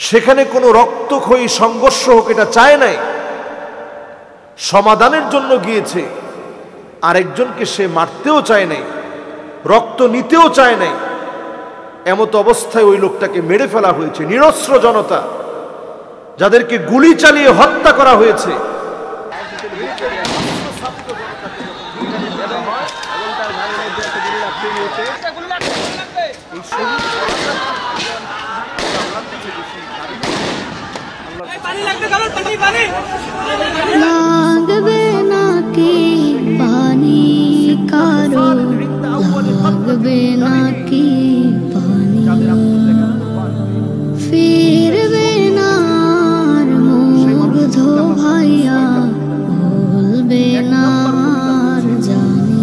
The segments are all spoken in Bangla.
সেখানে কোনো রক্তক্ষয়ী সংঘর্ষ হোক এটা চায় নাই, সমাধানের জন্য গিয়েছে। আরেকজনকে সে মারতেও চায় নাই, রক্ত নিতেও চায় নাই। এমত অবস্থায় ওই লোকটাকে মেরে ফেলা হয়েছে। নিরস্ত্র জনতা যাদেরকে গুলি চালিয়ে হত্যা করা হয়েছে। লাগবে নাকি পানি কারো, লাগবে নাকি পানি, ফিরবে না আর মুগ্ধ ভাইয়া, বলবে না আর জানি।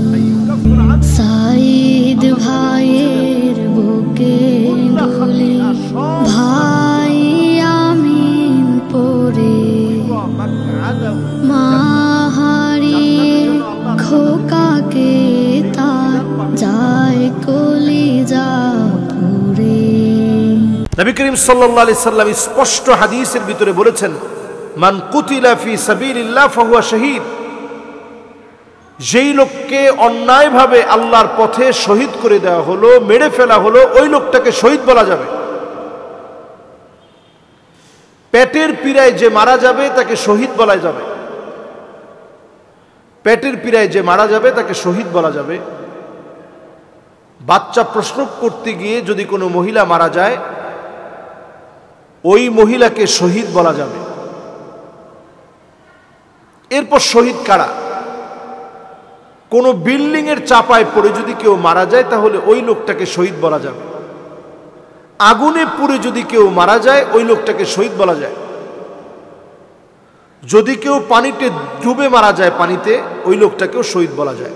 সাইদ ভাইয়ের বুকে ধুলি ভাই আমিন পরে, মাহারিয়ে খোকাকে তার যায় কলিজা পুরে। নবী করিম সাল্লাল্লাহু আলাইহি সাল্লাম স্পষ্ট হাদিসের ভিতরে বলেছেন, মান কুতিলা ফি সাবিলিল্লাহ ফাহুয়া শহীদ। যেই লোককে অন্যায়ভাবে আল্লাহর পথে শহীদ করে দেওয়া হলো, মেরে ফেলা হলো, ওই লোকটাকে শহীদ বলা যাবে। পেটের পীড়ায় যে মারা যাবে তাকে শহীদ বলা যাবে। পেটের পীড়ায় যে মারা যাবে তাকে শহীদ বলা যাবে। বাচ্চা প্রসব করতে গিয়ে যদি কোনো মহিলা মারা যায়, ওই মহিলাকে শহীদ বলা যাবে। এরপর শহীদ কারা? কোনো বিল্ডিং এর চাপায় পড়ে যদি কেউ মারা যায় তাহলে ওই লোকটাকে শহীদ বলা যাবে। আগুনে পুড়ে যদি কেউ মারা যায় ওই লোকটাকে শহীদ বলা যায়। যদি কেউ পানিতে ডুবে মারা যায়, পানিতে, ওই লোকটাকেও শহীদ বলা যায়।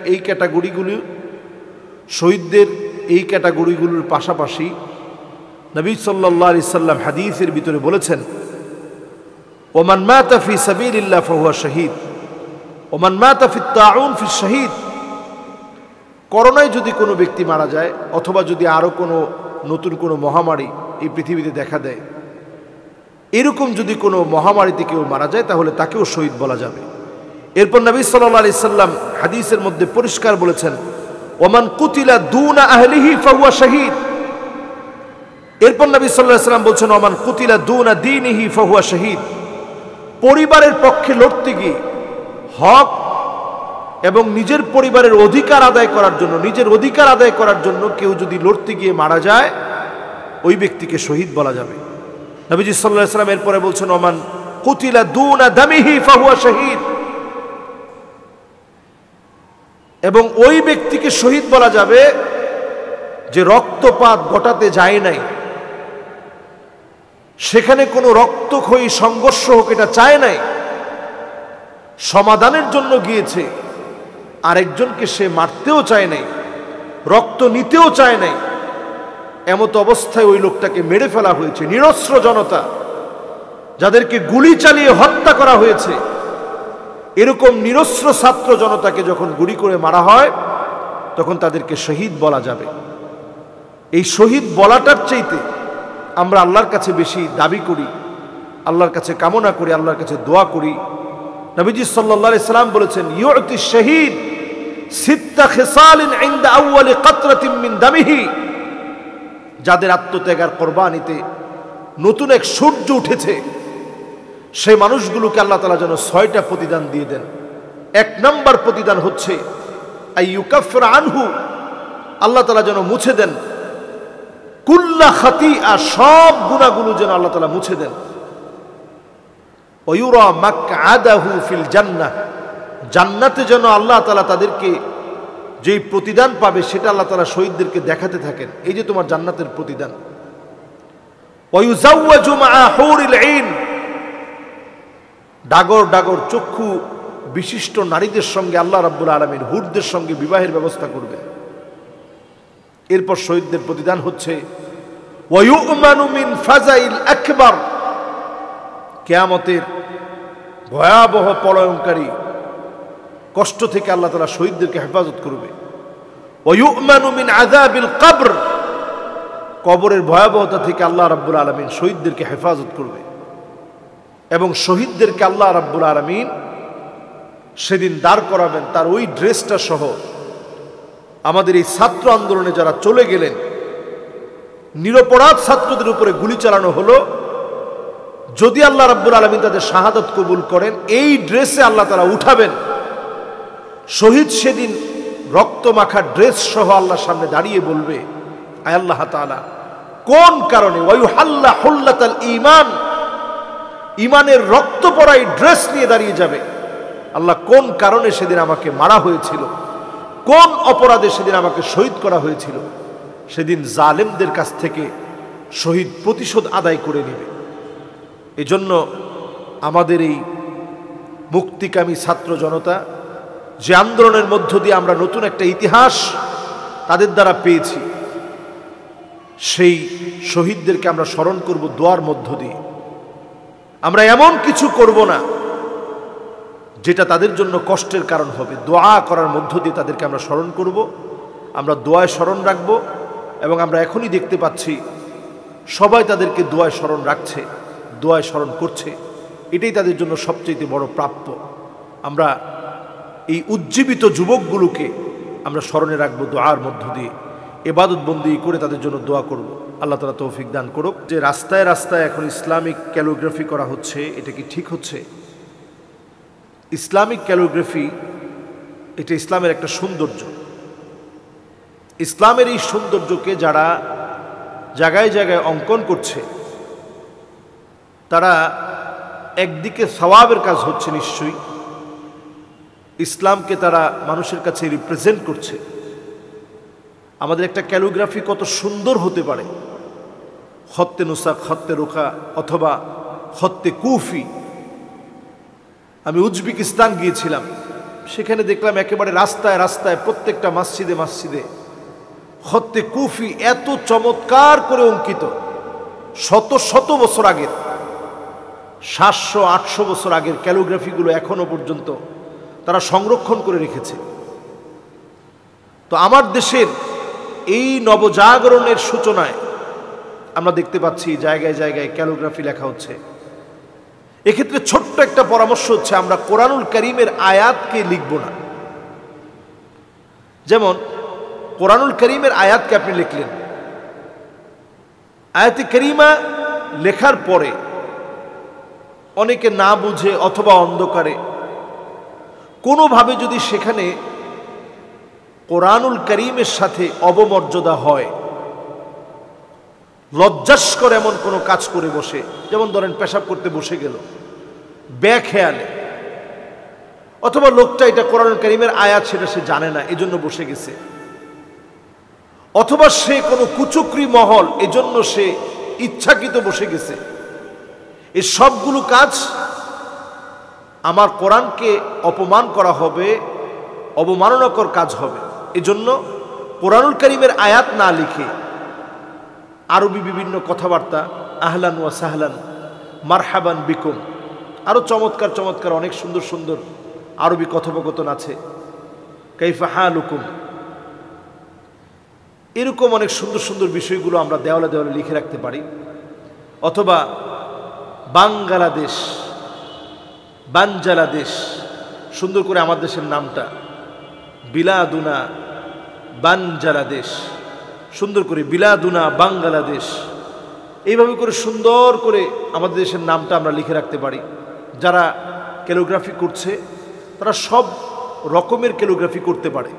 এই ক্যাটাগরিগুলি শহীদদের এই ক্যাটাগরিগুলোর পাশাপাশি নবী সাল্লাল্লাহু আলাইহি সাল্লাম হাদিসের ভিতরে বলেছেন, ওমান মাতা ফি সাবিলিল্লাহ ফাহুয়া শহীদ, ওমান মাতা ফি তাউন ফি শহীদ। করোনায় যদি কোনো ব্যক্তি মারা যায়, অথবা যদি আরো কোনো নতুন কোনো মহামারী এই পৃথিবীতে দেখা দেয়, এরকম যদি কোনো মহামারীতে কেউ মারা যায় তাহলে তাকেও শহীদ বলা যাবে। এরপর নবী সাল্লাল্লাহু আলাইহি সাল্লাম হাদিসের মধ্যে পরিষ্কার বলেছেন, ওমান কুতিলা দুনা আহলিহি ফাহুয়া শহীদ। এরপর নবী সাল্লাল্লাহু আলাইহি সাল্লাম বলছেন, ওমান কুতিলা দুনা দীনিহি ফাহুয়া শহীদ। পরিবারের পক্ষে লড়তে গিয়ে হক এবং নিজের পরিবারের অধিকার আদায় করার জন্য, নিজের অধিকার আদায় করার জন্য কেউ যদি লড়তে গিয়ে মারা যায়, ওই ব্যক্তিকে শহীদ বলা যাবে। নবীজি সাল্লাল্লাহু আলাইহি সাল্লাম এরপরে বলছেন, ওমান কুতিলা দুনা দামিহি ফাহুয়া শহীদ। এবং ওই ব্যক্তিকে শহীদ বলা যাবে যে রক্তপাত ঘটাতে যায় নাই, সেখানে কোনো রক্তক্ষয়ী সংঘর্ষ হোক এটা চায় নাই, সমাধানের জন্য গিয়েছে। আরেকজনকে সে মারতেও চায় নাই, রক্ত নিতেও চায় নাই। এমত অবস্থায় ওই লোকটাকে মেরে ফেলা হয়েছে। নিরস্ত্র জনতা যাদেরকে গুলি চালিয়ে হত্যা করা হয়েছে, এরকম নিরস্ত্র ছাত্র জনতাকে যখন গুলি করে মারা হয় তখন তাদেরকে শহীদ বলা যাবে। এই শহীদ বলাটার চাইতে আমরা আল্লাহর কাছে বেশি দাবি করি, আল্লাহর কাছে কামনা করি, আল্লাহর কাছে দোয়া করি। নবীজি সাল্লাল্লাহু আলাইহি সাল্লাম বলেছেন, ইউতি শহীদ সিত্তা খিসালিন ইনদা আউয়ালি কাতরাতিন মিন দামিহি। যাদের আত্মত্যাগ আর কোরবানিতে নতুন এক সূর্য উঠেছে, সেই মানুষগুলোকে আল্লাহ তাআলা যেন 6টা প্রতিদান দিয়ে দেন। 1 নম্বর প্রতিদান হচ্ছে আইয়ুকাফির আনহু, আল্লাহ তাআলা যেন মুছে দেন কুল্লা খাতিআ, সব গুনাহগুলো যেন আল্লাহ তাআলা মুছে দেন। ওয়ুরা মাকআদাহু ফিল জান্নাহ, জান্নাতে যেন আল্লাহ তাআলা তাদেরকে যেই প্রতিদান পাবে সেটা আল্লাহ তাআলা শহীদদেরকে দেখাতে থাকেন, এই যে তোমার জান্নাতের প্রতিদান। ওয়ুযাওয়াজু মাআ হুরিল আইন, ডাগর ডাগর চক্ষু বিশিষ্ট নারীদের সঙ্গে আল্লাহ রাব্বুল আলামিন হুরদের সঙ্গে বিবাহের ব্যবস্থা করবেন। এরপর শহীদদের প্রতিদান হচ্ছে ওয়ায়ুমানু মিন ফাজাইল আকবার, কিয়ামতের ভয়াবহ প্রলয়ঙ্কারী কষ্ট থেকে আল্লাহ তাআলা শহীদদেরকে হেফাজত করবে। ওয়ায়ুমানু মিন আযাবিল কবর, কবরের ভয়াবহতা থেকে আল্লাহ রাব্বুল আলামিন শহীদদেরকে হেফাজত করবে এবং শহীদদেরকে আল্লাহ রাব্বুল আলামিন সেদিন দাঁড় করাবেন তার ওই ড্রেসটা সহ। আমাদের এই ছাত্র আন্দোলনে যারা চলে গেলেন, নিরপরাধ ছাত্রদের উপরে গুলি চালানো হলো, যদি আল্লাহ রাব্বুল আলামিন তাদের শাহাদাত কবুল করেন, এই ড্রেসে আল্লাহ তাআলা উঠাবেন। শহীদ সেদিন রক্ত মাখা ড্রেস সহ আল্লাহর সামনে দাঁড়িয়ে বলবে, আয় আল্লাহ তাআলা, কোন কারণে ওয়ায়ুহাল্লা হুল্লাতাল ঈমান, ঈমানের রক্ত পরাই ড্রেস নিয়ে দাঁড়িয়ে যাবে, আল্লাহ কোন কারণে সেদিন আমাকে মারা হয়েছিল, কোন অপরাধে সেদিন আমাকে শহীদ করা হয়েছিল। সেদিন জালেমদের কাছ থেকে শহীদ প্রতিশোধ আদায় করে নেবে। এজন্য আমাদের এই মুক্তিকামী ছাত্র জনতা যে আন্দোলনের মধ্য দিয়ে আমরা নতুন একটা ইতিহাস তাদের দ্বারা পেয়েছি, সেই শহীদদেরকে আমরা স্মরণ করব দোয়ার মধ্য দিয়ে। আমরা এমন কিছু করব না যেটা তাদের জন্য কষ্টের কারণ হবে। দোয়া করার মধ্য দিয়ে তাদেরকে আমরা স্মরণ করব, আমরা দোয়ায় স্মরণ রাখব। এবং আমরা এখনই দেখতে পাচ্ছি সবাই তাদেরকে দোয়ায় স্মরণ রাখছে, দোয়ায় স্মরণ করছে। এটাই তাদের জন্য সবচেয়ে বড় প্রাপ্য। আমরা এই উজ্জীবিত যুবকগুলোকে আমরা স্মরণে রাখবো দোয়ার মধ্য দিয়ে, ইবাদত বন্দি করে তাদের জন্য দোয়া করব। আল্লাহ তাআলা তৌফিক দান করুক। যে রাস্তায় রাস্তায় এখন ইসলামিক ক্যালিগ্রাফি করা হচ্ছে, এটা কি ঠিক হচ্ছে? ইসলামিক ক্যালিগ্রাফি এটা ইসলামের একটা সৌন্দর্য। ইসলামের এই সৌন্দর্যকে যারা জায়গায় জায়গায় অঙ্কন করছে, তারা একদিকে সওয়াবের কাজ হচ্ছে নিশ্চয়ই, ইসলামকে তারা মানুষের কাছে রিপ্রেজেন্ট করছে। আমাদের একটা ক্যালিগ্রাফি কত সুন্দর হতে পারে, খত্তে নুসাক, খত্তে রোখা অথবা খত্তে কুফি। আমি উজবেকিস্তান গিয়েছিলাম, সেখানে দেখলাম একেবারে রাস্তায় রাস্তায় প্রত্যেকটা মসজিদে মসজিদে খত্তে কুফি এত চমৎকার করে অঙ্কিত। শত শত বছর আগের, 700-800 বছর আগের ক্যালিগ্রাফিগুলো এখনো পর্যন্ত তারা সংরক্ষণ করে রেখেছে। তো আমার দেশের এই নবজাগরণের সূচনায় আমরা দেখতে পাচ্ছি জায়গায় জায়গায় ক্যালিগ্রাফি লেখা হচ্ছে। এক্ষেত্রে ছোট্ট একটা পরামর্শ হচ্ছে, আমরা কোরআনুল কারীমের আয়াতকে লিখব না। যেমন কোরআনুল কারীমের আয়াতকে আপনি লিখলেন, আয়াতে কারীমা লেখার পরে অনেকে না বুঝে অথবা অন্ধকারে কোনোভাবে যদি সেখানে কোরআনুল কারীমের সাথে অবমর্যাদা হয়, লজ্জাস্কর এমন কোনো কাজ করে বসে, যেমন ধরেন পেশাব করতে বসে গেল বেখেয়ালে, অথবা লোকটা এটা কোরআনুল কারীমের আয়াত সেটা সে জানে না এজন্য বসে গেছে, অথবা সে কোনো কুচক্রী মহল এজন্য সে ইচ্ছাকৃত বসে গেছে, এই সবগুলো কাজ আমার কোরআনকে অপমান করা হবে, অবমাননাকর কাজ হবে। এজন্য কোরআনুল কারীমের আয়াত না লিখে আরবি বিভিন্ন কথাবার্তা, আহলান ওয়া সাহলান, মারহাবান বিকুম, আরো চমৎকার চমৎকার অনেক সুন্দর সুন্দর আরবি কথোপকথন আছে, কাইফা হালুকুম, এরকম অনেক সুন্দর সুন্দর বিষয়গুলো আমরা দেওয়ালে দেওয়ালে লিখে রাখতে পারি। অথবা বাংলাদেশ, বাঞ্জালাদেশ, সুন্দর করে আমার দেশের নামটা বিলাদুনা বাঞ্জালাদেশ, সুন্দর করে বিলাদুনা বাংলাদেশ, এইভাবে করে সুন্দর করে আমাদের দেশের নামটা আমরা লিখে রাখতে পারি। যারা ক্যালিগ্রাফি করছে তারা সব রকমের ক্যালিগ্রাফি করতে পারে,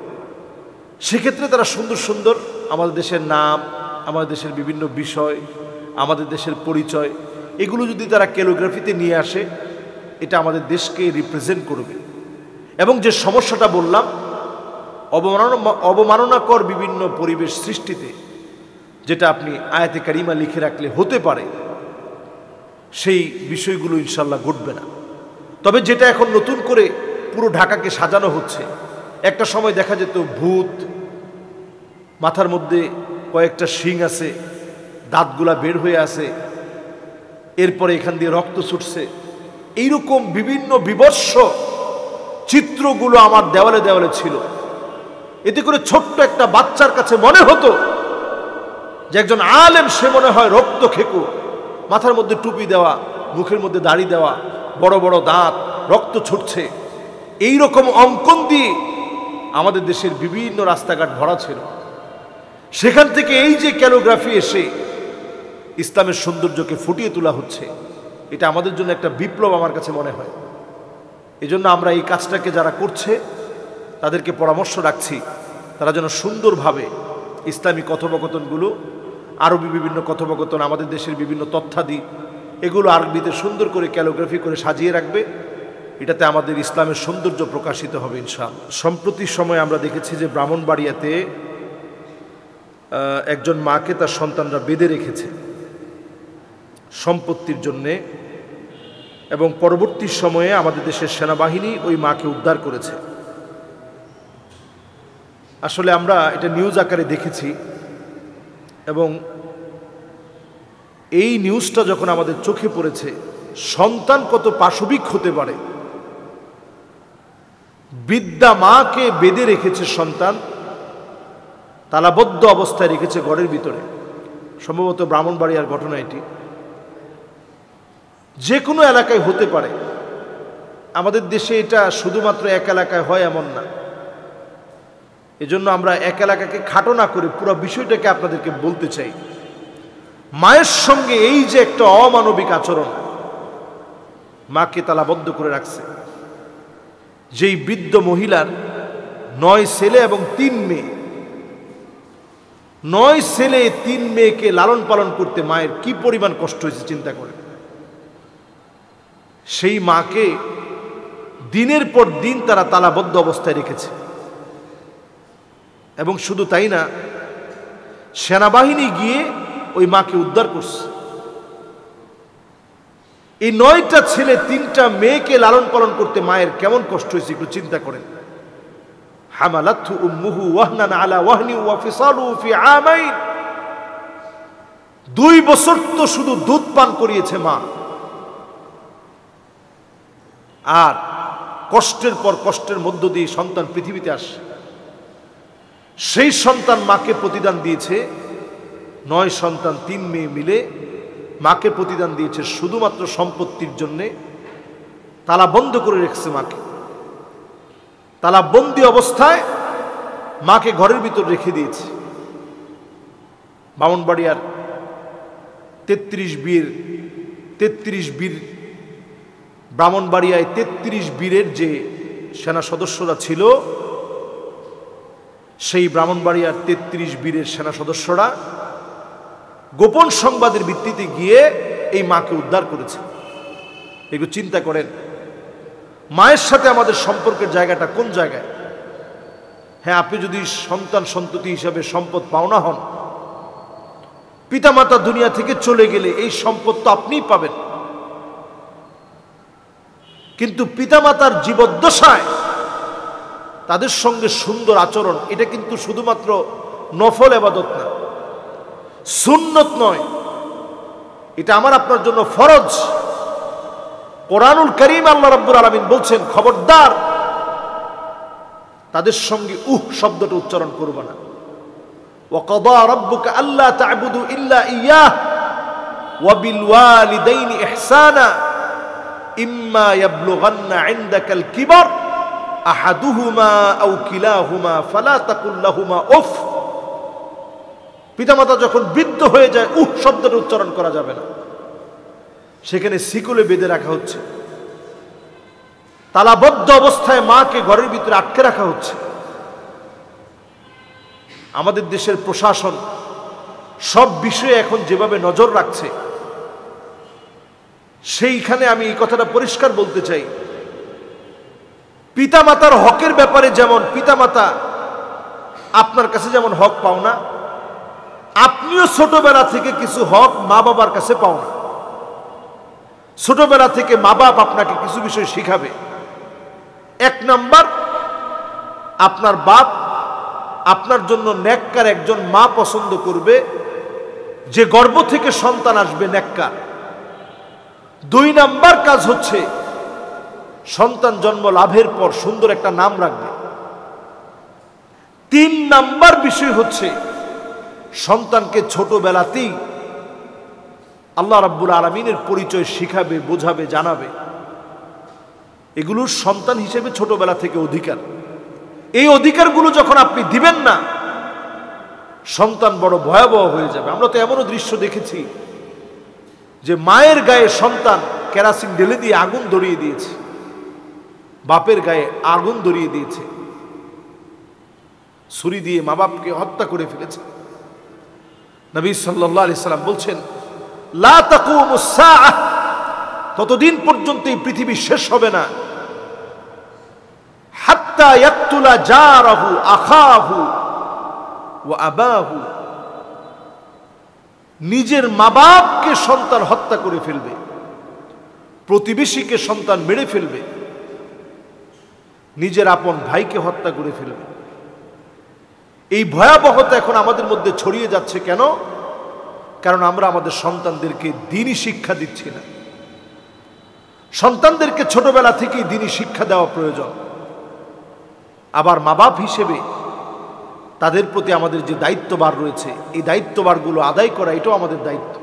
সেক্ষেত্রে তারা সুন্দর সুন্দর আমাদের দেশের নাম, আমাদের দেশের বিভিন্ন বিষয়, আমাদের দেশের পরিচয়, এগুলো যদি তারা ক্যালিগ্রাফিতে নিয়ে আসে, এটা আমাদের দেশকে রিপ্রেজেন্ট করবে। এবং যে সমস্যাটা বললাম, অবমাননাকর বিভিন্ন পরিবেশ সৃষ্টিতে যেটা আপনি আয়াতে কারিমা লিখে রাখলে হতে পারে, সেই বিষয়গুলো ইনশাল্লাহ ঘটবে না। তবে যেটা এখন নতুন করে পুরো ঢাকাকে সাজানো হচ্ছে, একটা সময় দেখা যেত ভূত, মাথার মধ্যে কয়েকটা শিং আছে, দাঁতগুলা বের হয়ে আছে, এরপরে এখান দিয়ে রক্ত ছুটছে, এইরকম বিভিন্ন বিভৎস চিত্রগুলো আমার দেওয়ালে দেওয়ালে ছিল। এতে করে ছোট্ট একটা বাচ্চার কাছে মনে হতো যে একজন আলেম সে মনে হয় রক্ত খেকো, মাথার মধ্যে টুপি দেওয়া, মুখের মধ্যে দাড়ি দেওয়া, বড় বড় দাঁত, রক্ত ছুটছে, এই রকম অঙ্কন দিয়ে আমাদের দেশের বিভিন্ন রাস্তাঘাট ভরা ছিল। সেখান থেকে এই যে ক্যালিগ্রাফি এসে ইসলামের সৌন্দর্যকে ফুটিয়ে তোলা হচ্ছে, এটা আমাদের জন্য একটা বিপ্লব আমার কাছে মনে হয়। এজন্য আমরা এই কাজটাকে যারা করছে তাদেরকে পরামর্শ রাখছি, তারা যেন সুন্দরভাবে ইসলামী কথোপকথনগুলো, আরবি বিভিন্ন কথোপকথন, আমাদের দেশের বিভিন্ন তথ্যাদি, এগুলো আরবিতে সুন্দর করে ক্যালিগ্রাফি করে সাজিয়ে রাখবে। এটাতে আমাদের ইসলামের সৌন্দর্য প্রকাশিত হবে ইনশাআল্লাহ। সম্প্রতি সময় আমরা দেখেছি যে ব্রাহ্মণবাড়িয়াতে একজন মাকে তার সন্তানরা বেঁধে রেখেছে সম্পত্তির জন্যে, এবং পরবর্তী সময়ে আমাদের দেশের সেনাবাহিনী ওই মাকে উদ্ধার করেছে। আসলে আমরা এটা নিউজ আকারে দেখেছি, এবং এই নিউজটা যখন আমাদের চোখে পড়েছে, সন্তান কত পাশবিক হতে পারে। বৃদ্ধা মাকে বেঁধে রেখেছে সন্তান, তালাবদ্ধ অবস্থায় রেখেছে ঘরের ভিতরে। সম্ভবত ব্রাহ্মণবাড়িয়ার ঘটনা এটি, যে কোনো এলাকায় হতে পারে। আমাদের দেশে এটা শুধুমাত্র এক এলাকায় হয় এমন না। এজন্য আমরা এক এলাকাকে খাটো না করে পুরো বিষয়টাকে আপনাদেরকে বলতে চাই। মায়ের সঙ্গে এই যে একটা অমানবিক আচরণ, মাকে তালাবদ্ধ করে রাখছে। যেই বৃদ্ধ মহিলার 9 ছেলে এবং 3 মেয়ে, 9 ছেলে 3 মেয়েকে লালন পালন করতে মায়ের কি পরিমাণ কষ্ট হয়েছে চিন্তা করে। সেই মাকে দিনের পর দিন তারা তালাবদ্ধ অবস্থায় রেখেছে। এবং শুধু তাই না, সেনাবাহিনী গিয়ে ওই মাকে উদ্ধার করছে। এই 9টা ছেলে 3টা মেয়েকে লালন পালন করতে মায়ের কেমন কষ্ট হয়েছে একটু চিন্তা করেন। হামালাতহু উম্মুহু ওয়াহনান আলা ওয়াহনি ওয়া ফিসালুহু ফি আমাইন। 2 বছর তো শুধু দুধ পান করিয়েছে মা, আর কষ্টের পর কষ্টের মধ্য দিয়ে সন্তান পৃথিবীতে আসে। সেই সন্তান মাকে প্রতিদান দিয়েছে, 9 সন্তান 3 মেয়ে মিলে মাকে প্রতিদান দিয়েছে শুধুমাত্র সম্পত্তির জন্যে। তালা বন্ধ করে রেখেছে মাকে, তালা বন্দি অবস্থায় মাকে ঘরের ভিতর রেখে দিয়েছে। ব্রাহ্মণবাড়িয়ার 33 বীর ব্রাহ্মণবাড়িয়ায় 33 বীরের যে সেনা সদস্যরা ছিল, সেই ব্রাহ্মণবাড়িয়ার 33 বীরের সেনা সদস্যরা গোপন সংবাদের ভিত্তিতে গিয়ে এই মাকে উদ্ধার করেছে। একটু চিন্তা করেন, মায়ের সাথে আমাদের সম্পর্কের জায়গাটা কোন জায়গায়? হ্যাঁ, আপনি যদি সন্তান সন্ততি হিসাবে সম্পদ পাওনা হন, পিতামাতা দুনিয়া থেকে চলে গেলে এই সম্পদ তো আপনিই পাবেন। কিন্তু পিতামাতার জীবদ্দশায় তাদের সঙ্গে সুন্দর আচরণ, এটা কিন্তু শুধুমাত্র নফল ইবাদত না, সুন্নত নয়, এটা আমার আপনার জন্য ফরজ। কোরআনুল কারীম আল্লাহ রাব্বুল আলামিন বলছেন, খবরদার তাদের সঙ্গে শব্দটা উচ্চারণ করবে না। ওয়া কাদা রাব্বুকা আল্লা তা'বুদু ইল্লা ইয়্যাহ ওয়া বিল ওয়ালিদাইনি ইহসানা ইম্মা ইয়াবলুগান্না ইনদাকাল কিবার আহাদুহুমা আও কিলাহুমা ফালা তাকুল লাহুমা উফ। পিতামাতা যখন বৃদ্ধ হয়ে যায়, শব্দটা উচ্চারণ করা যাবে না। সেখানে শিকলে বেঁধে রাখা হচ্ছে, তালাবদ্ধ অবস্থায় মাকে ঘরের ভিতরে আটকে রাখা হচ্ছে। আমাদের দেশের প্রশাসন সব বিষয়ে এখন যেভাবে নজর রাখছে, সেইখানে আমি এই কথাটা পরিষ্কার বলতে চাই, পিতামাতার হকের ব্যাপারে যেমন পিতামাতা আপনার কাছে যেমন হক পাও না, আপনিও ছোটবেলা থেকে কিছু হক মা বাবার কাছে পাও না। ছোটবেলা থেকে মা বাপ আপনাকে কিছু বিষয় শিখাবে। 1 নাম্বার, আপনার বাপ আপনার জন্য নেককার একজন মা পছন্দ করবে, যে গর্ভ থেকে সন্তান আসবে নেককার। 2 নাম্বার কাজ হচ্ছে সন্তান জন্ম লাভের পর সুন্দর একটা নাম রাখবে। 3 নাম্বার বিষয় হচ্ছে সন্তানকে ছোটবেলাতেই আল্লাহ রাব্বুল আলামিনের পরিচয় শিখাবে, বোঝাবে, জানাবে, এগুলো সন্তান হিসেবে ছোটবেলা থেকে অধিকার। এই অধিকারগুলো যখন আপনি দিবেন না, সন্তান বড় ভয়াবহ হয়ে যাবে। আমরা তো এমনও দৃশ্য দেখেছি যে মায়ের গায়ে সন্তান কেরাসিন ঢেলে দিয়ে আগুন ধরিয়ে দিয়েছে, বাপের গায়ে আগুন ধরিয়ে দিয়েছে, ছুরি দিয়ে মা বাপকে হত্যা করে ফেলেছে। নবী সাল্লাল্লাহু আলাইহি সাল্লাম বলছেন, লা তাকুমুস সাআহ, ততদিন পর্যন্ত এই পৃথিবী শেষ হবে না, হাত্তা ইয়াকতুলা জারাহু আখাহু ওয়া আবাহু, নিজের মা বাপকে সন্তান হত্যা করে ফেলবে, প্রতিবেশীকে সন্তান মেরে ফেলবে, নিজের আপন ভাইকে হত্যা করে ফেলবে। এই ভয়াবহতা এখন আমাদের মধ্যে ছড়িয়ে যাচ্ছে। কেন? কারণ আমরা আমাদের সন্তানদেরকে দ্বীনি শিক্ষা দিচ্ছি না। সন্তানদেরকে ছোটবেলা থেকেই দ্বীনি শিক্ষা দেওয়া প্রয়োজন। আবার মা বাপ হিসেবে তাদের প্রতি আমাদের যে দায়িত্বভার রয়েছে, এই দায়িত্বভারগুলো আদায় করা, এটাও আমাদের দায়িত্ব।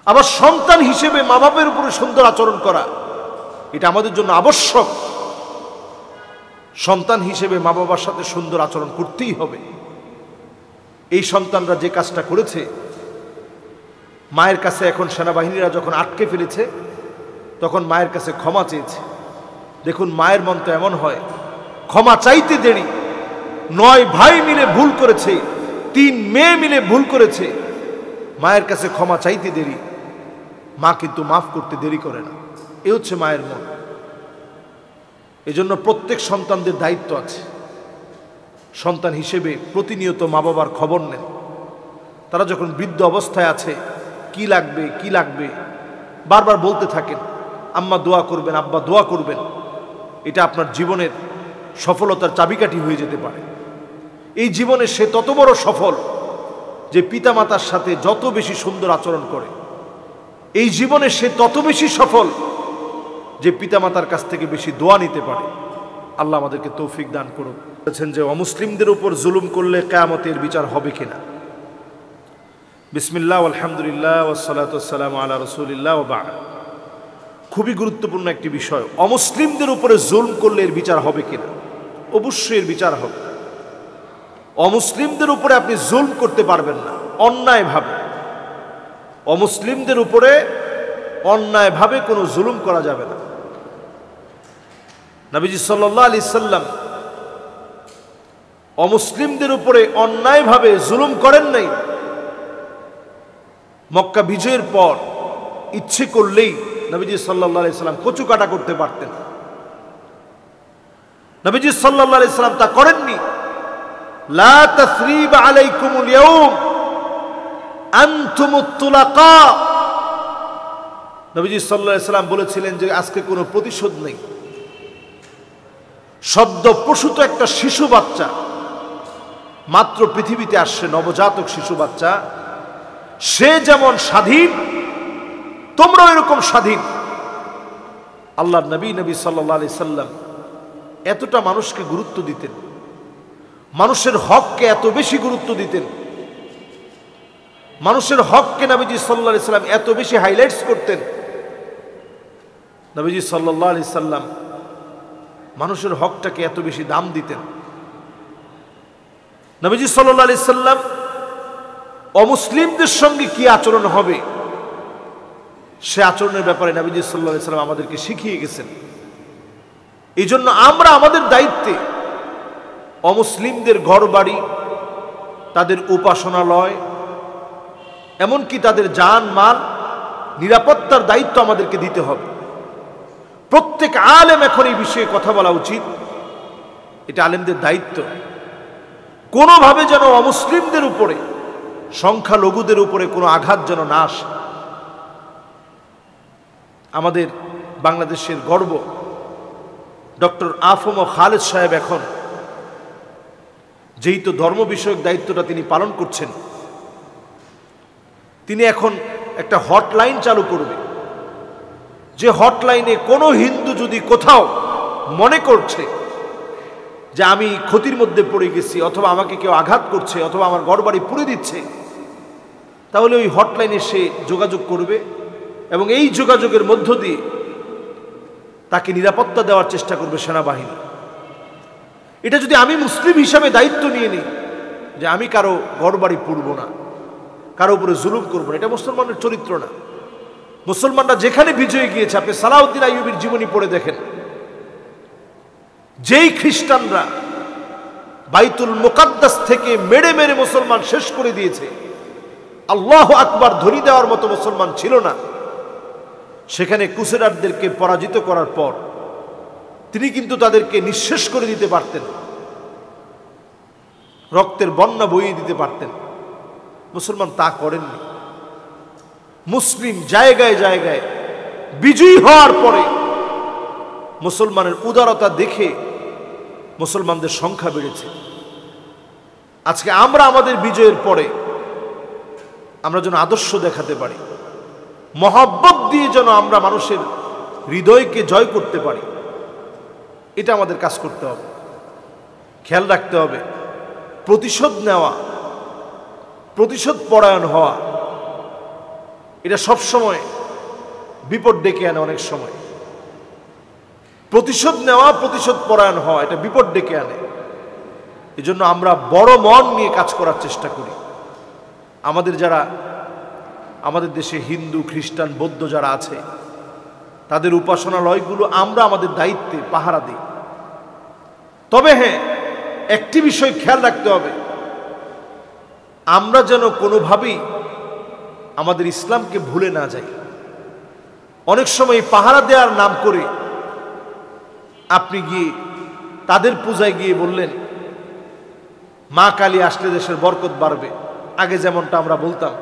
আবার সন্তান হিসেবে মা বাপের উপরে সুন্দর আচরণ করা, এটা আমাদের জন্য আবশ্যক। সন্তান হিসেবে মা বাবার সাথে সুন্দর আচরণ করতেই হবে। এই সন্তানরা যে কাজটা করেছে, মায়ের কাছে এখন সেনাবাহিনীরা যখন আটকে ফেলেছে, তখন মায়ের কাছে ক্ষমা চেয়েছে। দেখুন, মায়ের মন তো এমন হয়, ক্ষমা চাইতে দেরি। 9 ভাই মিলে ভুল করেছে, 3 মেয়ে মিলে ভুল করেছে, মায়ের কাছে ক্ষমা চাইতে দেরি, মা কিন্তু মাফ করতে দেরি করে না। এ হচ্ছে মায়ের মন। এজন্য প্রত্যেক সন্তানদের দায়িত্ব আছে। সন্তান হিসেবে প্রতিনিয়ত মা বাবার খবর নেন। তারা যখন বৃদ্ধ অবস্থায় আছে, কি লাগবে কি লাগবে বারবার বলতে থাকেন, আম্মা দোয়া করবেন, আব্বা দোয়া করবেন। এটা আপনার জীবনের সফলতার চাবিকাঠি হয়ে যেতে পারে। এই জীবনে সে তত বড় সফল যে পিতামাতার সাথে যত বেশি সুন্দর আচরণ করে। এই জীবনে সে তত বেশি সফল যে পিতামাতার কাছ থেকে বেশি দোয়া নিতে পারে। আল্লাহ আমাদেরকে তৌফিক দান করুন। বলেছেন যে অমুসলিমদের উপর জুলুম করলে কিয়ামতের বিচার হবে কিনা। বিসমিল্লাহ, আলহামদুলিল্লাহ, ওয়াসসালাতু ওয়াসসালামু আলা রাসূলিল্লাহ ওয়া বা'দ। খুবই গুরুত্বপূর্ণ একটি বিষয়। অমুসলিমদের উপরে জুলুম করলে এর বিচার হবে কিনা। অবশ্যই এর বিচার হবে। অমুসলিমদের উপরে আপনি জুলম করতে পারবেন না অন্যায়ভাবে। অমুসলিমদের উপরে অন্যায়ভাবে কোনো জুলুম করা যাবে না। নবীজি সাল্লাল্লাহু আলাইহি সাল্লাম অমুসলিমদের উপরে অন্যায়ভাবে জুলুম করেন নাই। মক্কা বিজয়ের পর ইচ্ছে করলেই নবীজি সাল্লাল্লাহু আলাইহি সাল্লাম কচু কাটা করতে পারতেন। নবীজি সাল্লাল্লাহু আলাইহি সাল্লাম তা করেননি। লা তাসরিবা আলাইকুমুল ইয়াউম আনতুমুত তুলাকা। নবীজি সাল্লাল্লাহু আলাইহি সাল্লাম বলেছিলেন যে আজকে কোনো প্রতিশোধ নেই। সদ্য প্রসূত একটা শিশু বাচ্চা মাত্র পৃথিবীতে আসছে, নবজাতক শিশু বাচ্চা, সে যেমন স্বাধীন তোমরা এরকম স্বাধীন। আল্লাহর নবী সাল্লাল্লাহু আলাইহি সাল্লাম এতটা মানুষকে গুরুত্ব দিতেন, মানুষের হককে এত বেশি গুরুত্ব দিতেন, মানুষের হককে নবীজি সাল্লাল্লাহু আলাইহি সাল্লাম এত বেশি হাইলাইটস করতেন। নবীজি সাল্লাল্লাহু আলাইহি সাল্লাম মানুষের হকটাকে এত বেশি দাম দিতেন। নবীজি সাল্লাল্লাহু আলাইহি সাল্লাম অমুসলিমদের সঙ্গে কি আচরণ হবে সে আচরণের ব্যাপারে নবীজি সাল্লাল্লাহু আলাইহি সাল্লাম আমাদেরকে শিখিয়ে গেছেন। এই জন্য আমরা আমাদের দায়িত্বে অমুসলিমদের ঘরবাড়ি, তাদের উপাসনালয়, এমনকি তাদের জান মাল নিরাপত্তার দায়িত্ব আমাদেরকে দিতে হবে। প্রত্যেক আলেম এখন এই বিষয়ে কথা বলা উচিত। এটা আলেমদের দায়িত্ব। কোনোভাবে যেন অমুসলিমদের উপরে, সংখ্যালঘুদের উপরে কোনো আঘাত যেন না আসে। আমাদের বাংলাদেশের গর্ব ডক্টর আফম খালেদ সাহেব এখন যেই তো ধর্ম বিষয়ক দায়িত্বটা তিনি পালন করছেন, তিনি এখন একটা হটলাইন চালু করবে, যে হটলাইনে কোনো হিন্দু যদি কোথাও মনে করছে যে আমি ক্ষতির মধ্যে পড়ে গেছি, অথবা আমাকে কেউ আঘাত করছে, অথবা আমার ঘরবাড়ি পুড়ে দিচ্ছে, তাহলে ওই হটলাইনে সে যোগাযোগ করবে এবং এই যোগাযোগের মধ্য দিয়ে তাকে নিরাপত্তা দেওয়ার চেষ্টা করবে সেনাবাহিনী। এটা যদি আমি মুসলিম হিসাবে দায়িত্ব নিয়ে নিই যে আমি কারো ঘরবাড়ি পুড়ব না, কারো উপরে জুলুম করব না, এটা মুসলমানের চরিত্র না। মুসলমানরা যেখানে বিজয় গিয়েছে, আপনি সালাউদ্দিন আইয়ুবীর জীবনী পড়ে দেখেন, যেই খ্রিস্টানরা বাইতুল মুকাদ্দাস থেকে মেরে মেরে মুসলমান শেষ করে দিয়েছে, আল্লাহু আকবার ধ্বনি দেওয়ার মতো মুসলমান ছিল না, সেখানে ক্রুসেডারদেরকে পরাজিত করার পর তিনি কিন্তু তাদেরকে নিঃশেষ করে দিতে পারতেন, রক্তের বন্যা বইয়ে দিতে পারতেন। মুসলমান তা করেননি। মুসলিম জায়গায় জায়গায় বিজয়ী হওয়ার পরে মুসলমানের উদারতা দেখে মুসলমানদের সংখ্যা বেড়েছে। আজকে আমরা আমাদের বিজয়ের পরে আমরা যেন আদর্শ দেখাতে পারি, মহব্বত দিয়ে যেন আমরা মানুষের হৃদয়কে জয় করতে পারি, এটা আমাদের কাজ করতে হবে। খেয়াল রাখতে হবে, প্রতিশোধ নেওয়া, প্রতিশোধ পরায়ণ হওয়া, এটা সবসময় বিপদ ডেকে আনে। অনেক সময় প্রতিশোধ নেওয়া, প্রতিশোধ পরায়ণ হওয়া, এটা বিপদ ডেকে আনে। এজন্য আমরা বড় মন নিয়ে কাজ করার চেষ্টা করি। আমাদের দেশে হিন্দু, খ্রিস্টান, বৌদ্ধ যারা আছে, তাদের উপাসনালয়গুলো আমরা আমাদের দায়িত্বে পাহারা দিই। তবে হ্যাঁ, একটি বিষয় খেয়াল রাখতে হবে, আমরা যেন কোনোভাবেই আমাদের ইসলামকে ভুলে না যাই। অনেক সময় পাহারা দেওয়ার নাম করে আপনি গিয়ে তাদের পূজায় গিয়ে বললেন মা কালী আসলে দেশের বরকত বাড়বে। আগে যেমনটা আমরা বলতাম,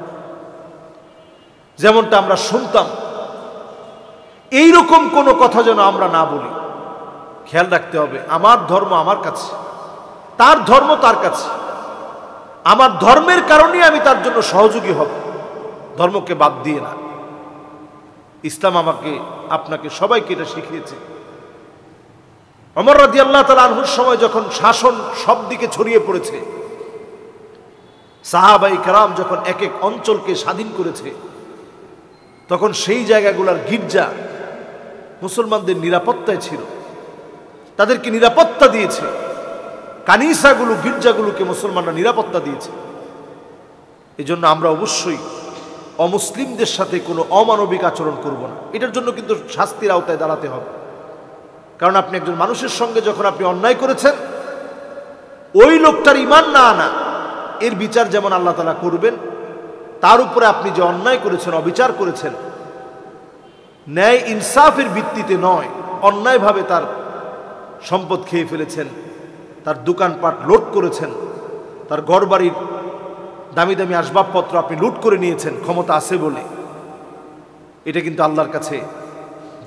যেমনটা আমরা শুনতাম, এইরকম কোনো কথা যেন আমরা না বলি। খেয়াল রাখতে হবে, আমার ধর্ম আমার কাছে, তার ধর্ম তার কাছে। আমার ধর্মের কারণে আমি তার জন্য সহযোগী হব, ধর্মকে বাদ দিয়ে না। ইসলাম আমাকে, আপনাকে, সবাইকে এটা শিখিয়েছে। ওমর রাদিয়াল্লাহু তাআলা আনহুর সময় যখন শাসন সব দিকে ছড়িয়ে পড়েছে, সাহাবায়ে কেরাম যখন এক এক অঞ্চলকে স্বাধীন করেছে, তখন সেই জায়গাগুলোর গির্জা মুসলমানদের নিরাপত্তায় ছিল, তাদেরকে নিরাপত্তা দিয়েছে। কানিসাগুলো, গির্জাগুলোকে মুসলমানরা নিরাপত্তা দিয়েছে। এজন্য আমরা অবশ্যই অমুসলিমদের সাথে কোনো অমানবিক আচরণ করব না। এটার জন্য কিন্তু শাস্তির আওতায় দাঁড়াতে হবে। কারণ আপনি একজন মানুষের সঙ্গে যখন আপনি অন্যায় করেছেন, ওই লোকটার ঈমান না আনা, এর বিচার যেমন আল্লাহ তাআলা করবেন, তার উপরে আপনি যে অন্যায় করেছেন, অবিচার করেছেন, ন্যায় ইনসাফের ভিত্তিতে নয়, অন্যায়ভাবে তার সম্পদ খেয়ে ফেলেছেন, তার দোকানপাট লুট করেছেন, তার ঘরবাড়ির দামি দামি আসবাবপত্র আপনি লুট করে নিয়েছেন ক্ষমতা আছে বলে, এটা কিন্তু আল্লাহর কাছে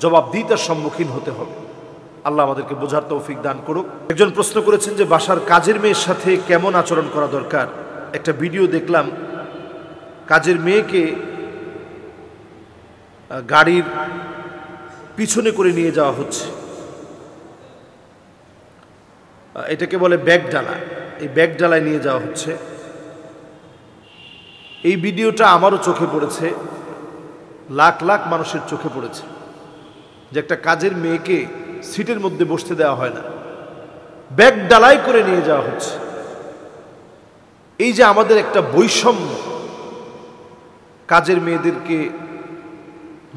জবাবদিহিতার সম্মুখীন হতে হবে। আল্লাহ আমাদেরকে বোঝার তৌফিক দান করুক। একজন প্রশ্ন করেছেন যে বাসার কাজের মেয়ের সাথে কেমন আচরণ করা দরকার। একটা ভিডিও দেখলাম, কাজের মেয়েকে গাড়ির পিছনে করে নিয়ে যাওয়া হচ্ছে, এটাকে বলে ব্যাগ ডালা। এই ব্যাগ ডালায় নিয়ে যাওয়া হচ্ছে। এই ভিডিওটা আমারও চোখে পড়েছে, লাখ লাখ মানুষের চোখে পড়েছে, যে একটা কাজের মেয়েকে সিটের মধ্যে বসতে দেওয়া হয় না, ব্যাগ ডালাই করে নিয়ে যাওয়া হচ্ছে। এই যে আমাদের একটা বৈষম্য, কাজের মেয়েদেরকে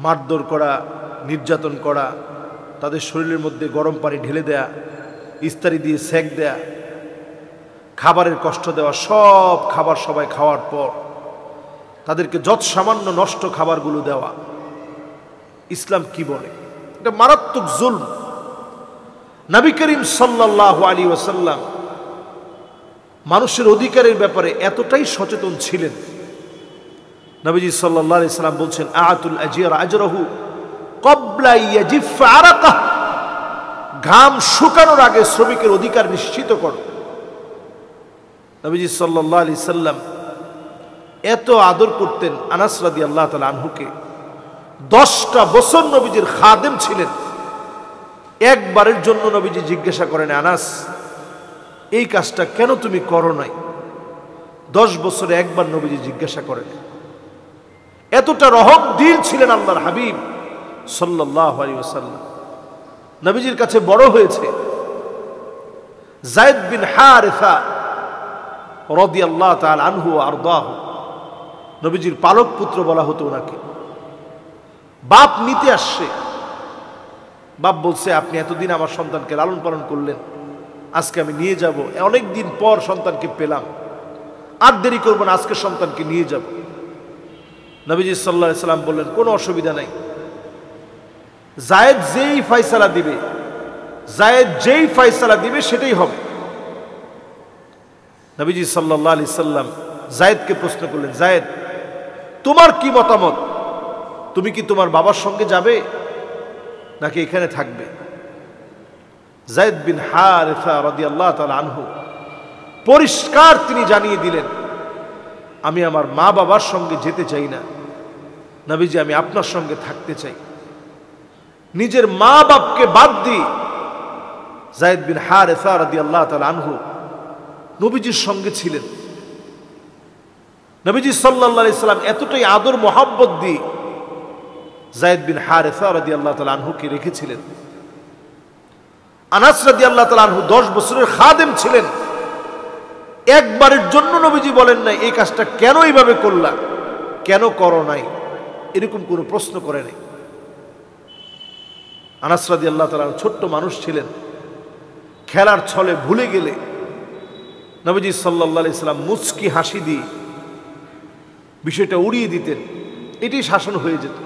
মারধর করা, নির্যাতন করা, তাদের শরীরের মধ্যে গরম পানি ঢেলে দেয়া, ইস্তারি দিয়ে সেক দেয়া, খাবারের কষ্ট দেওয়া, সব খাবার সবাই খাওয়ার পর তাদেরকে যত সামান্য নষ্ট খাবারগুলো দেওয়া, ইসলাম কি বলে? এটা মারাত্মক জুলম। নবী করিম সাল্লাল্লাহু আলাইহি ওয়াসাল্লাম মানুষের অধিকারের ব্যাপারে এতটাই সচেতন ছিলেন। নবীজি সাল্লাল্লাহু আলাইহি সাল্লাম বলছেন, আতুল আজীর আজরাহু ক্বাবলা ইয়াজিফ আরাকাহ, ঘাম শুকানোর আগে শ্রমিকের অধিকার নিশ্চিত করো। নবীজি সাল্লাল্লাহু আলাইহি সাল্লাম এত আদর করতেন আনাস রাদিয়াল্লাহু তাআলা আনহুকে। 10টা বছর নবীজির খাদেম ছিলেন। একবারের জন্য নবীজি জিজ্ঞাসা করেন, আনাস এই কাজটা কেন তুমি করো নাই? 10 বছরে একবার নবীজি জিজ্ঞাসা করেন। এতটা রহম দিল ছিলেন আল্লাহর হাবিব সাল্লাল্লাহু আলাইহি ওয়াসাল্লাম। নবীজির কাছে বড় হয়েছে যায়েদ বিন হারিসা রাদিয়াল্লাহু তাআলা আনহু ওয়া আরদাহু। নবীজির পালক পুত্র বলা হতো ওনাকে। বাপ নিতে আসছে, বাপ বলছে আপনি এতদিন আমার সন্তানকে লালন পালন করলেন, আজকে আমি নিয়ে যাব, অনেক দিন পর সন্তানকে পেলাম, আর দেরি করব না, আজকে সন্তানকে নিয়ে যাব। নবীজি সাল্লাল্লাহু আলাইহি সাল্লাম বললেন কোনো অসুবিধা নাই, যায়েদ যেই ফয়সালা দিবে, যায়েদ যেই ফয়সালা দিবে সেটাই হবে। নবীজি সাল্লাল্লাহু আলাইহি সাল্লাম যায়েদকে প্রশ্ন করলেন, যায়েদ তোমার কি মতামত? তুমি কি তোমার বাবার সঙ্গে যাবে নাকি এখানে থাকবে? যায়েদ বিন হারিসা রাদিয়াল্লাহু তাআলা আনহু পরিষ্কার তিনি জানিয়ে দিলেন, আমি আমার মা বাবার সঙ্গে যেতে চাই না নবীজি, আমি আপনার সঙ্গে থাকতে চাই। নিজের মা বাপকে বাদ দিয়ে যায়েদ বিন হারিসা রাদিয়াল্লাহু তাআলা আনহু নবীজির সঙ্গে ছিলেন। নবীজি সাল্লাল্লাহু আলাইহি সাল্লাম এতটাই আদর মোহাব্বত দিয়ে যায়েদ বিন হারিসা রাদিয়াল্লাহু তাআলা আনহুকে রেখেছিলেন। আনাস রাদিয়াল্লাহু তাআলা আনহু 10 বছরের খাদেম ছিলেন। একবারের জন্য নবীজি বলেন নাই এই কাজটা কেন এইভাবে করলা, কেন করো নাই, এরকম কোনো প্রশ্ন করে নাই। আনাস রাদিয়াল্লাহু তাআলা ছোট্ট মানুষ ছিলেন, খেলার ছলে ভুলে গেলে নবীজি সাল্লাল্লাহু আলাইহি সাল্লাম মুচকি হাসি দিয়ে বিষয়টা উড়িয়ে দিতেন, এটি শাসন হয়ে যেত।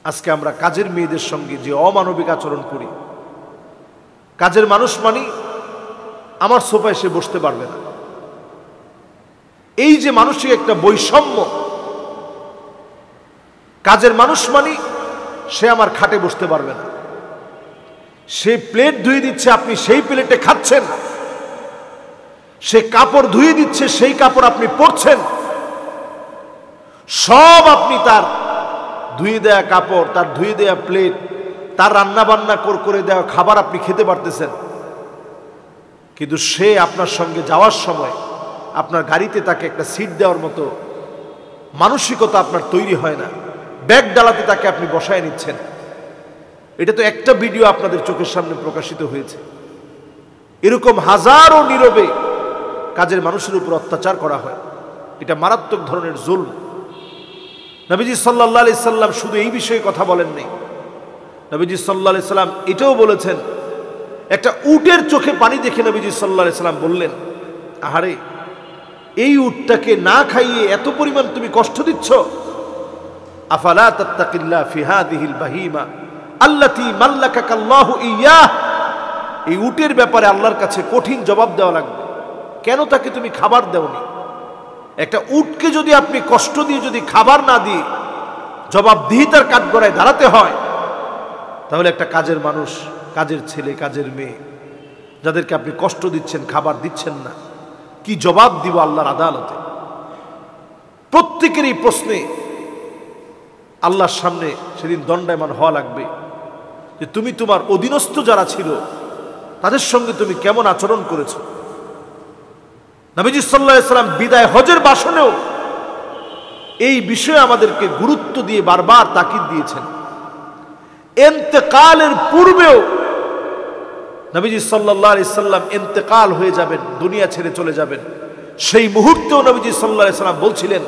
আজকে আমরা কাজের মেয়েদের সঙ্গে যে অমানবিক আচরণ করি, কাজের মানুষ মানি আমার সোফায় সে বসতে পারবে না, এই যে মানসিক একটা বৈষম্য, কাজের মানুষ মানি সে আমার খাটে বসতে পারবে না, সে প্লেট ধুয়ে দিচ্ছে আপনি সেই প্লেটে খাচ্ছেন, সে কাপড় ধুয়ে দিচ্ছে সেই কাপড় আপনি পরছেন, সব আপনি তার ধুয়ে দেয়া কাপড়, তার ধুয়ে দেয়া প্লেট, তার রান্না বান্না করে দেওয়া খাবার আপনি খেতে পারতেছেন, কিন্তু সে আপনার সঙ্গে যাওয়ার সময় আপনার গাড়িতে তাকে একটা সিট দেওয়ার মতো মানসিকতা আপনার তৈরি হয় না, ব্যাগ ডালাতে তাকে আপনি বসায় নিচ্ছেন। এটা তো একটা ভিডিও আপনাদের চোখের সামনে প্রকাশিত হয়েছে। এরকম হাজারো নীরবে কাজের মানুষের উপর অত্যাচার করা হয়, এটা মারাত্মক ধরনের জুলম। নবীজি সাল্লাল্লাহু আলাইহি সাল্লাম শুধু এই বিষয়ে কথা বলেন নাই, নবীজি সাল্লাল্লাহু আলাইহি সাল্লাম এটাও বলেছেন, একটা উটের চোখে পানি দেখে নবীজি সাল্লাল্লাহু আলাইহি সাল্লাম বললেন, আহারে এই উটটাকে না খাইয়ে এত পরিমাণ তুমি কষ্ট দিচ্ছ, আফালা তাত্তাকিল্লাহ ফি হাযিহিল বাহিমা আল্লাতী মাল্লাকাকাল্লাহু ইয়াহ। এই উটের ব্যাপারে আল্লাহর কাছে কঠিন জবাব দেওয়া লাগবে, কেন তাকে তুমি খাবার দাওনি? একটা উটকে যদি আপনি কষ্ট দিয়ে যদি খাবার না দিয়ে জবাবদিহিতার কাঠগড়ায় দাঁড়াতে হয়, তাহলে একটা কাজের মানুষ, কাজের ছেলে, কাজের মেয়ে যাদেরকে আপনি কষ্ট দিচ্ছেন, খাবার দিচ্ছেন না, কি জবাব দিব আল্লাহর আদালতে? প্রত্যেকের এই প্রশ্নে আল্লাহর সামনে সেদিন দণ্ডায়মান হওয়া লাগবে যে তুমি তোমার অধীনস্থ যারা ছিল তাদের সঙ্গে তুমি কেমন আচরণ করেছো। নবীজি সাল্লাল্লাহু আলাইহি সাল্লাম বিদায় হজের ভাষণেও এই বিষয়ে আমাদেরকে গুরুত্ব দিয়ে বারবার তাকিদ দিয়েছেন। ইন্তেকালের পূর্বেও নবীজি সাল্লাল্লাহু আলাইহি সাল্লাম ইন্তেকাল হয়ে যাবেন, দুনিয়া ছেড়ে চলে যাবেন, সেই মুহূর্তেও নবীজি সাল্লাল্লাহু আলাইহি সাল্লাম বলছিলেন,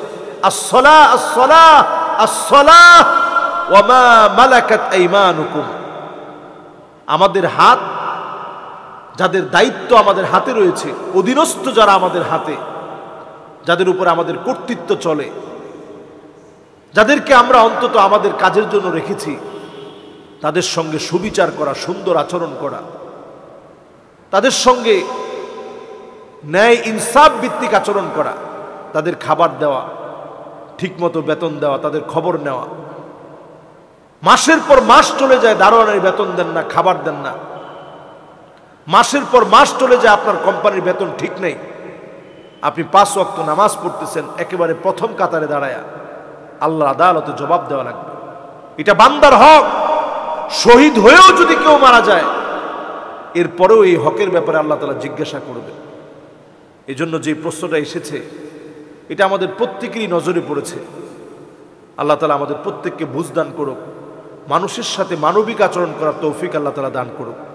আসসালাহ আসসালাহ আসসালাহ ওয়া মা মালাকাত আইমানুকুম। আমাদের হাত, যাদের দায়িত্ব আমাদের হাতে রয়েছে, অধীনস্থ যারা আমাদের হাতে, যাদের উপর আমাদের কর্তৃত্ব চলে, যাদেরকে আমরা অন্তত আমাদের কাজের জন্য রেখেছি, তাদের সঙ্গে সুবিচার করা, সুন্দর আচরণ করা, তাদের সঙ্গে ন্যায় ইনসাফ ভিত্তিক আচরণ করা, তাদের খাবার দেওয়া, ঠিকমতো বেতন দেওয়া, তাদের খবর নেওয়া। মাসের পর মাস চলে যায়, দারোয়ানের বেতন দেন না, খাবার দেন না, মাসের পর মাস চলে যায়, আপনার কোম্পানির বেতন ঠিক নেই, আপনি 5 ওয়াক্ত নামাজ পড়তেছেন একেবারে প্রথম কাতারে দাঁড়ায়া, আল্লাহর আদালতে জবাব দেওয়া লাগবে। এটা বান্দার হক। শহীদ হয়েও যদি কেউ মারা যায়, এরপরেও এই হকের ব্যাপারে আল্লাহ তাআলা জিজ্ঞাসা করবেন। এজন্য যে প্রশ্নটা এসেছে এটা আমাদের প্রত্যেকেরই নজরে পড়েছে। আল্লাহ তাআলা আমাদের প্রত্যেককে বুঝদান করুক, মানুষের সাথে মানবিক আচরণ করার তৌফিক আল্লাহ তাআলা দান করুক।